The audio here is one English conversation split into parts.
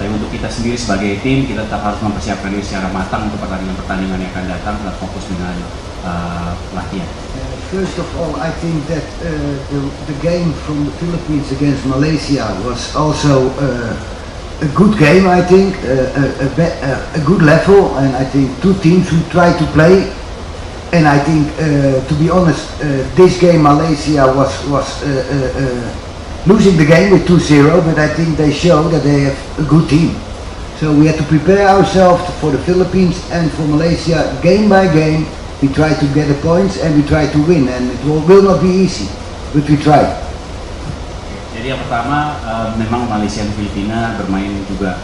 Tapi untuk kita sendiri sebagai tim, kita tetap harus mempersiapkan diri secara matang untuk pertandingan-pertandingan yang akan datang, tetap fokus dengan latihan. First of all, I think that the game from the Philippines against Malaysia was also a good game. I think a good level, and I think two teams who try to play. And I think, to be honest, this game Malaysia was losing the game with 2-0, but I think they show that they have a good team. So we have to prepare ourselves for the Philippines and for Malaysia game by game. We try to get the points and we try to win, and it will not be easy, but we try. Jadi yang pertama, memang Malaysia dan Filipina bermain juga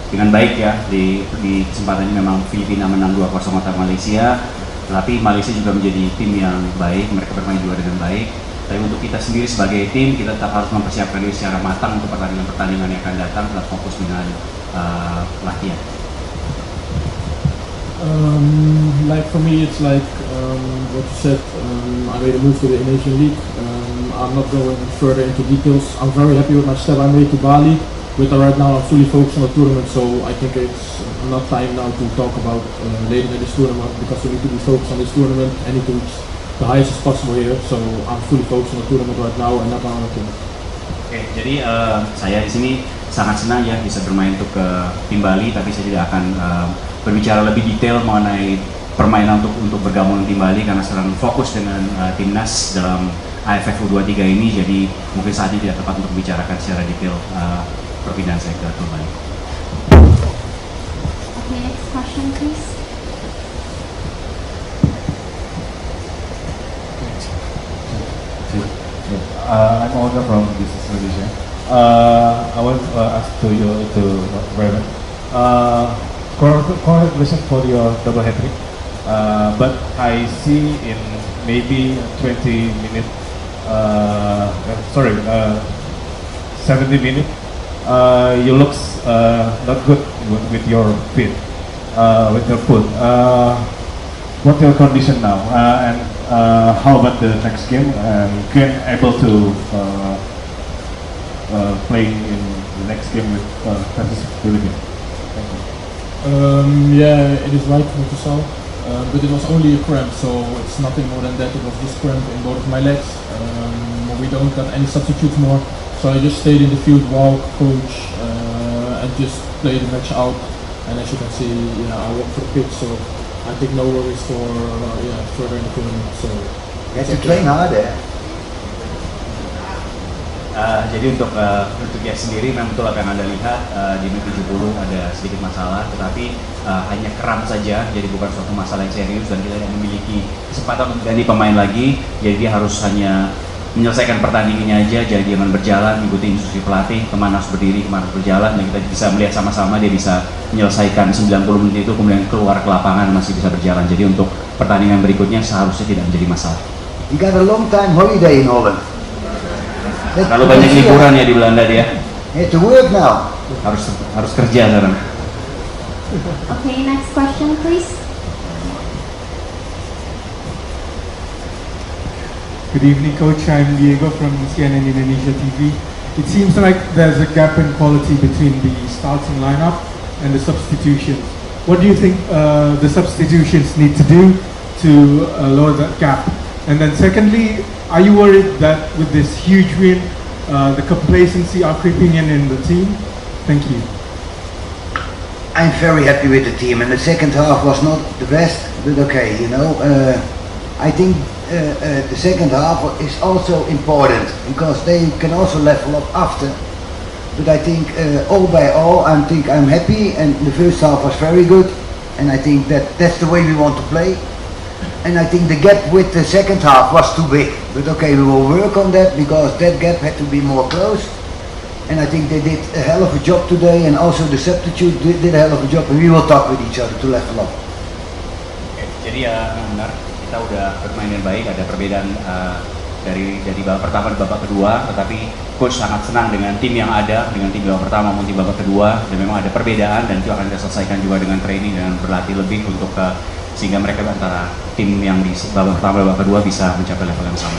dengan baik ya. Di kesempatan ini memang Filipina menang 2-0 atas Malaysia, tapi Malaysia juga menjadi tim yang baik, mereka bermain juga dengan baik. Tapi untuk kita sendiri sebagai tim, kita tetap harus mempersiapkan diri secara matang untuk pertandingan-pertandingan yang akan datang, tetap fokus dengan latihan. Like for me, it's like what you said. I made a move to the Indonesian League. I'm not going further into details. I'm very happy with my step I made to Bali. But right now, I'm fully focused on the tournament, so I think it's not time now to talk about later in this tournament, because we need to be focused on this tournament and need to reach the highest as possible here. So I'm fully focused on the tournament right now and not on other things. Oke, jadi saya di sini sangat senang ya bisa bermain untuk tim Bali, tapi saya tidak akan berbicara lebih detail mengenai permainan untuk bergabung dengan tim Bali karena sekarang fokus dengan timnas dalam AFF U23 ini, jadi mungkin saat ini tidak tepat untuk membicarakan secara detail perpindahan saya ke klub Bali. Okay, next question please. I'm Olga from Business Indonesia. I want to ask to you, to Raymond. Congratulations for your double hat-trick. But I see in maybe 20 minutes, 70 minutes, you looks not good with your feet, with your foot. What's your condition now? And how about the next game? Can able to play in the next game with versus Philippines? Thank you. Yeah, it is right what you saw, but it was only a cramp, so it's nothing more than that. It was just cramp in both of my legs. We don't got any substitutes more, so I just stayed in the field, walk, coach, and just play the match out. And as you can see, I walked for the pitch, so I think no worries for further in the tournament. So You have to train harder. Jadi untuk dia sendiri memang betul apa yang Anda lihat, di menit 70 ada sedikit masalah, tetapi hanya kram saja, jadi bukan suatu masalah yang serius dan kita tidak memiliki kesempatan untuk ganti pemain lagi, jadi dia harus hanya menyelesaikan pertandingannya aja, jadi jangan berjalan, ikuti instruksi pelatih, kemana harus berdiri, kemana harus berjalan, dan kita bisa melihat sama-sama dia bisa menyelesaikan 90 menit itu, kemudian keluar ke lapangan masih bisa berjalan, jadi untuk pertandingan berikutnya seharusnya tidak menjadi masalah. You got a long time holiday in Holland. Kalau banyak liburan ya di Belanda dia. You have to work now. Harus kerja sekarang. Okay, next question please. Good evening, Coach. I'm Diego from CNN Indonesia TV. It seems like there's a gap in quality between the starting lineup and the substitutions. What do you think the substitutions need to do to lower that gap? And then secondly, are you worried that with this huge win, the complacency are creeping in the team? Thank you. I'm very happy with the team, and the second half was not the best, but okay, I think the second half is also important because they can also level up after. But I think all by all, I'm happy, and the first half was very good, and I think that's the way we want to play. And I think the gap with the second half was too big. But okay, we will work on that because that gap had to be more close. And I think they did a hell of a job today, and also the substitute did a hell of a job, and we will talk with each other to level up. Jadi ya benar, kita udah bermain dengan baik, ada perbedaan dari babak pertama dan babak kedua, tetapi coach sangat senang dengan tim yang ada, dengan tim babak pertama maupun tim babak kedua, dan memang ada perbedaan dan itu akan kita selesaikan juga dengan training dan berlatih lebih untuk sehingga mereka antara tim yang di babak pertama dan babak kedua bisa mencapai level yang sama.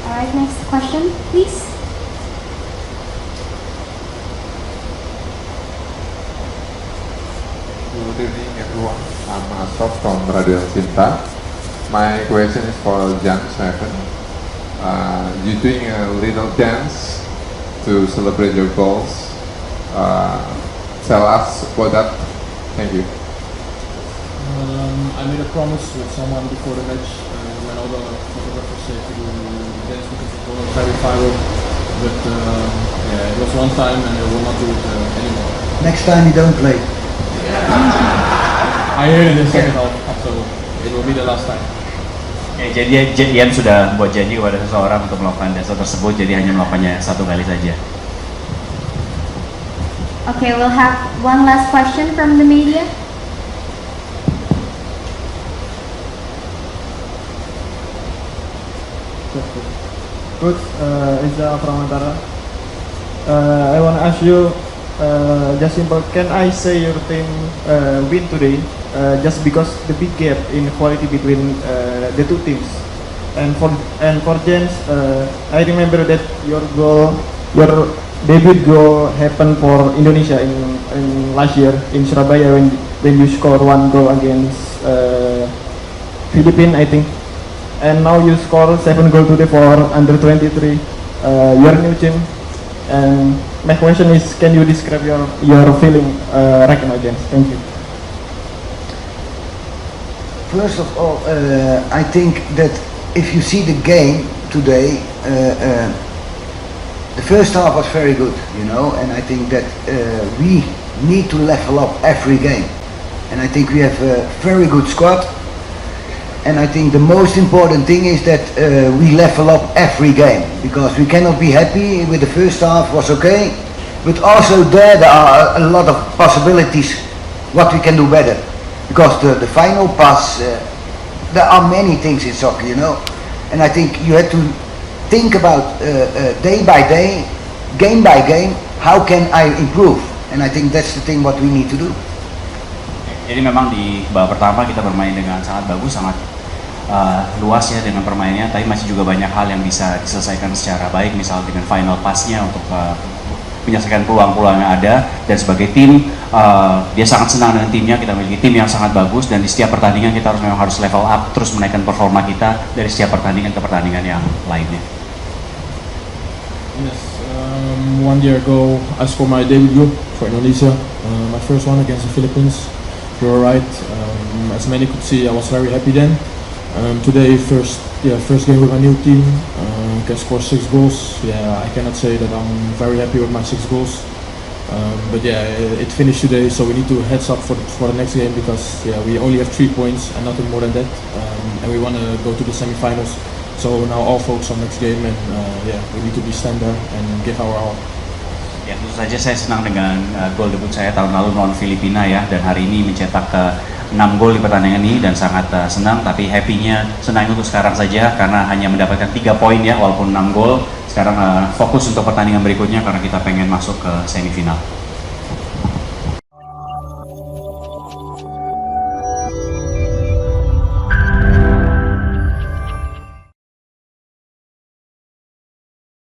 Alright, next question please. Good evening, everyone. I'm Asaf from Radio Cinta. My question is for Jan Seven. You're doing a little dance to celebrate your goals. Tell us about that. Thank you. I made a promise with someone before the match when all the photographers said to do dance because it was very viral. But yeah, it was one time and I will not do it anymore. Next time you don't play. I heard it in the second half, so it will be the last time. Ya, jadi Ian sudah buat janji kepada seseorang untuk melakukan dasar tersebut, jadi hanya melakukannya satu kali saja. Okay, we'll have one last question from the media. Coach, Iza Pramantara. I want to ask you, just simple, can I say your team win today just because the big gap in quality between the two teams? And for James, I remember that your debut goal happened for Indonesia in last year in Surabaya when you scored 1 goal against Philippines, I think. And now you score 7 goals today for under 23, your new team. And my question is, can you describe your feeling right now, James? Thank you. First of all, I think that if you see the game today, the first half was very good, you know, and I think that we need to level up every game. And I think we have a very good squad. And I think the most important thing is that we level up every game, because we cannot be happy with the first half was okay, but also there are a lot of possibilities what we can do better, because the final pass, there are many things in soccer, you know, and I think you have to think about day by day, game by game, how can I improve, and I think that's the thing what we need to do. Jadi memang di babak pertama kita bermain dengan sangat bagus, sangat luas ya dengan permainannya, tapi masih juga banyak hal yang bisa diselesaikan secara baik, misal dengan final pass-nya untuk menyelesaikan peluang-peluang yang ada. Dan sebagai tim, dia sangat senang dengan timnya, kita memiliki tim yang sangat bagus, dan di setiap pertandingan kita memang harus level up, terus menaikkan performa kita dari setiap pertandingan ke pertandingan yang lainnya. Yes, 1 year ago I scored my debut goal for Indonesia, my first one against the Philippines. You were right, as many could see, I was very happy then. Today, first game with my new team, can score 6 goals. Yeah, I cannot say that I'm very happy with my 6 goals. But yeah, it finished today, so we need to heads up for the next game, because yeah, we only have 3 points and nothing more than that, and we want to go to the semi-finals. So now all focus on next game, and yeah, we need to be standard and give our all. Ya, tentu saja saya senang dengan gol debut saya tahun lalu melawan Filipina ya, dan hari ini mencetak 6 gol di pertandingan ini, dan sangat senang, tapi happy-nya senang untuk sekarang saja karena hanya mendapatkan 3 poin ya, walaupun 6 gol. Sekarang fokus untuk pertandingan berikutnya karena kita pengen masuk ke semifinal.